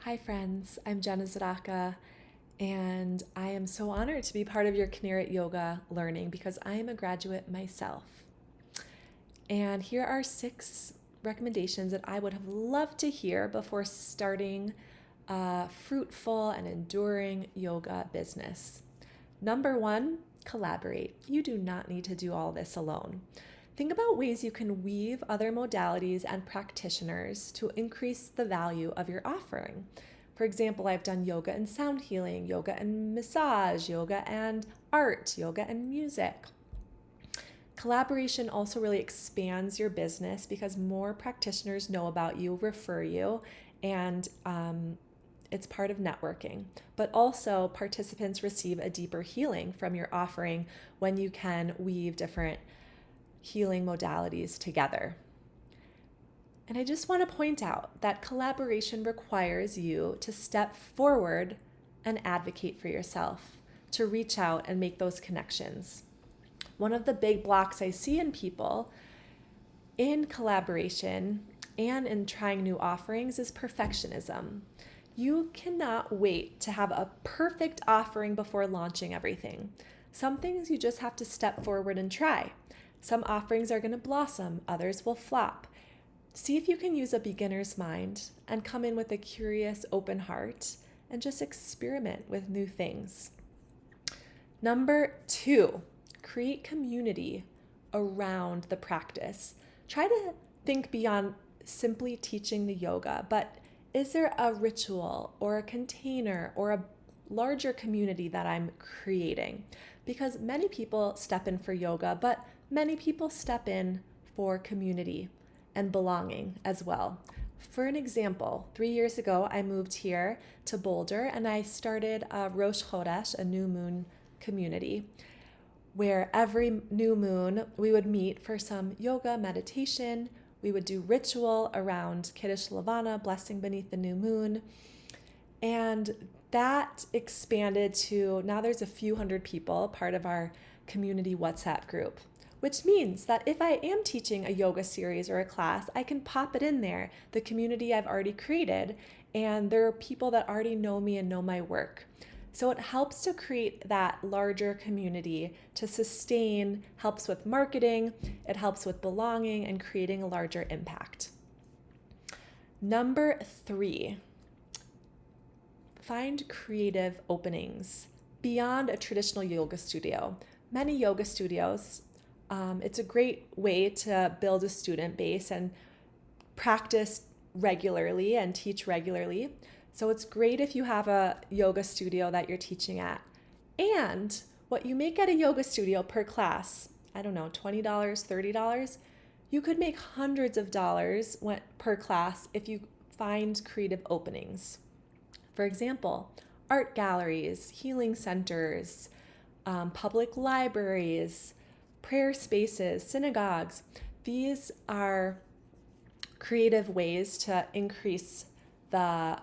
Hi friends, I'm Jenna Zadaka, and I am so honored to be part of your KinneretYoga learning because I am a graduate myself. And here are 6 recommendations that I would have loved to hear before starting a fruitful and enduring yoga business. Number 1, collaborate. You do not need to do all this alone. Think about ways you can weave other modalities and practitioners to increase the value of your offering. For example, I've done yoga and sound healing, yoga and massage, yoga and art, yoga and music. Collaboration also really expands your business because more practitioners know about you, refer you, and it's part of networking. But also, participants receive a deeper healing from your offering when you can weave different healing modalities together. And I just want to point out that collaboration requires you to step forward and advocate for yourself, to reach out and make those connections. One of the big blocks I see in people in collaboration and in trying new offerings is perfectionism. You cannot wait to have a perfect offering before launching everything. Some things you just have to step forward and try. Some offerings are going to blossom, others will flop. See if you can use a beginner's mind and come in with a curious, open heart and just experiment with new things. Number 2, create community around the practice. Try to think beyond simply teaching the yoga, but is there a ritual or a container or a larger community that I'm creating? Because many people step in for yoga, but many people step in for community and belonging as well. For an example, 3 years ago, I moved here to Boulder and I started a Rosh Chodesh, a new moon community, where every new moon we would meet for some yoga meditation. We would do ritual around Kiddush Levana, blessing beneath the new moon. And that expanded to now there's a few hundred people, part of our community WhatsApp group, which means that if I am teaching a yoga series or a class, I can pop it in there, the community I've already created, and there are people that already know me and know my work. So it helps to create that larger community to sustain, helps with marketing, it helps with belonging and creating a larger impact. Number 3, find creative openings beyond a traditional yoga studio. Many yoga studios, it's a great way to build a student base and practice regularly and teach regularly. So it's great if you have a yoga studio that you're teaching at. And what you make at a yoga studio per class, I don't know, $20, $30, you could make hundreds of dollars per class if you find creative openings. For example, art galleries, healing centers, public libraries, prayer spaces, synagogues. These are creative ways to increase the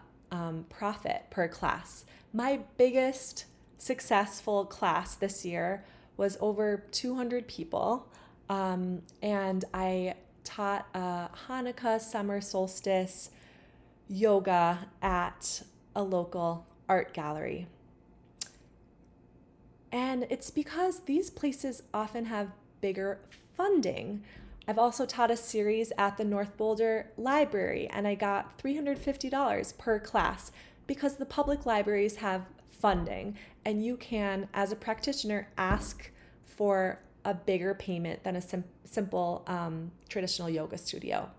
profit per class. My biggest successful class this year was over 200 people, and I taught a Hanukkah summer solstice yoga at a local art gallery. And it's because these places often have bigger funding. I've also taught a series at the North Boulder Library, and I got $350 per class because the public libraries have funding, and you can, as a practitioner, ask for a bigger payment than a simple traditional yoga studio.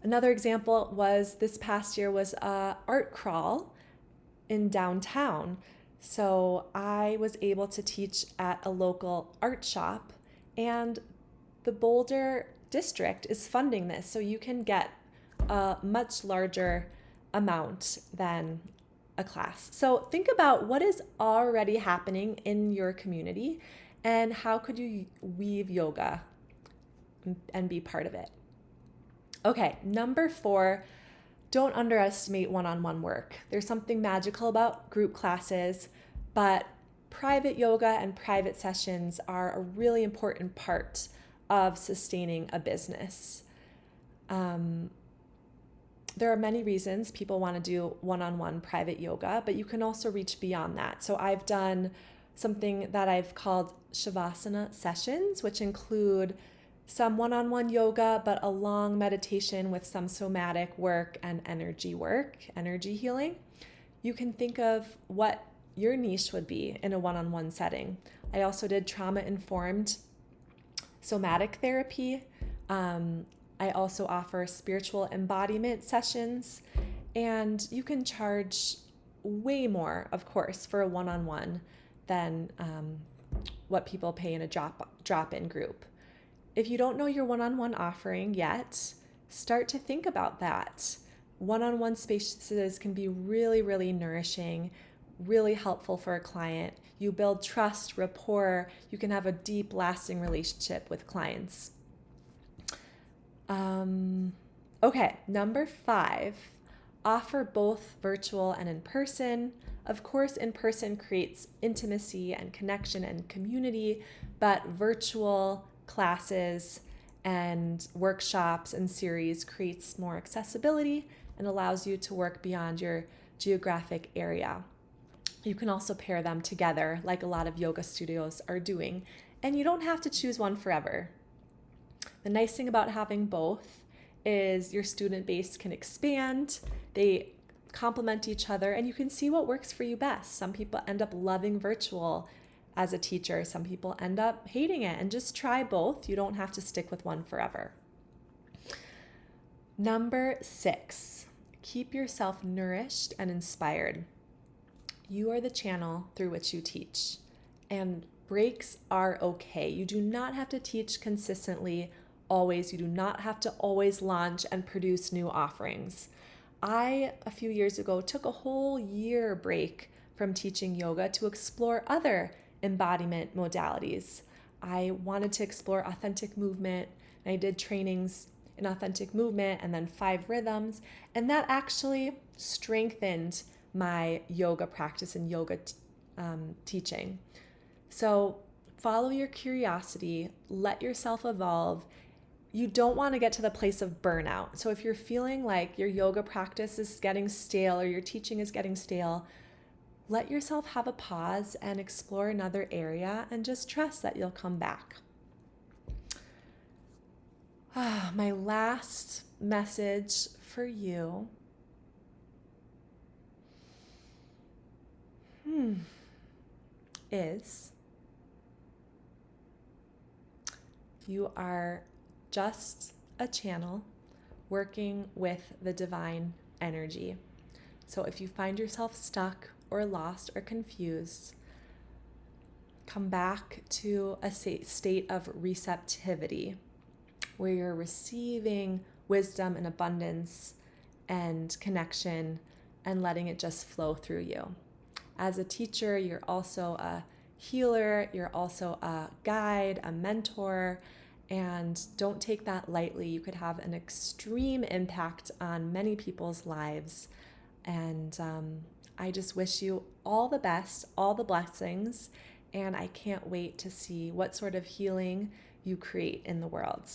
Another example was this past year was a art crawl in downtown. So I was able to teach at a local art shop, and the Boulder district is funding this, so you can get a much larger amount than a class. So think about what is already happening in your community and how could you weave yoga and be part of it. Okay, number 4, don't underestimate one-on-one work. There's something magical about group classes, but private yoga and private sessions are a really important part of sustaining a business. there are many reasons people want to do one-on-one private yoga, but you can also reach beyond that. So I've done something that I've called Shavasana sessions, which include some one-on-one yoga, but a long meditation with some somatic work and energy healing. You can think of what your niche would be in a one-on-one setting. I also did trauma-informed somatic therapy. I also offer spiritual embodiment sessions, and you can charge way more, of course, for a one-on-one than what people pay in a drop-in group. If you don't know your one-on-one offering yet, start to think about that. One-on-one spaces can be really, really nourishing, really helpful for a client. You build trust, rapport. You can have a deep, lasting relationship with clients. Okay, number 5, offer both virtual and in person. Of course, in person creates intimacy and connection and community, but virtual classes and workshops and series creates more accessibility and allows you to work beyond your geographic area. You can also pair them together like a lot of yoga studios are doing, and you don't have to choose one forever. The nice thing about having both is your student base can expand, they complement each other, and you can see what works for you best. Some people end up loving virtual as a teacher, some people end up hating it, and just try both. You don't have to stick with one forever. Number 6, keep yourself nourished and inspired. You are the channel through which you teach, and breaks are okay. You do not have to teach consistently always. You do not have to always launch and produce new offerings. I, a few years ago, took a whole year break from teaching yoga to explore other embodiment modalities. I wanted to explore authentic movement, and I did trainings in authentic movement and then 5 rhythms, and that actually strengthened my yoga practice and yoga teaching. So follow your curiosity, let yourself evolve. You don't want to get to the place of burnout. So if you're feeling like your yoga practice is getting stale or your teaching is getting stale, let yourself have a pause and explore another area and just trust that you'll come back. My last message for you is you are just a channel working with the divine energy. So if you find yourself stuck or lost or confused, come back to a state of receptivity where you're receiving wisdom and abundance and connection and letting it just flow through you. As a teacher, you're also a healer, you're also a guide, a mentor, and don't take that lightly. You could have an extreme impact on many people's lives. And I just wish you all the best, all the blessings, and I can't wait to see what sort of healing you create in the world.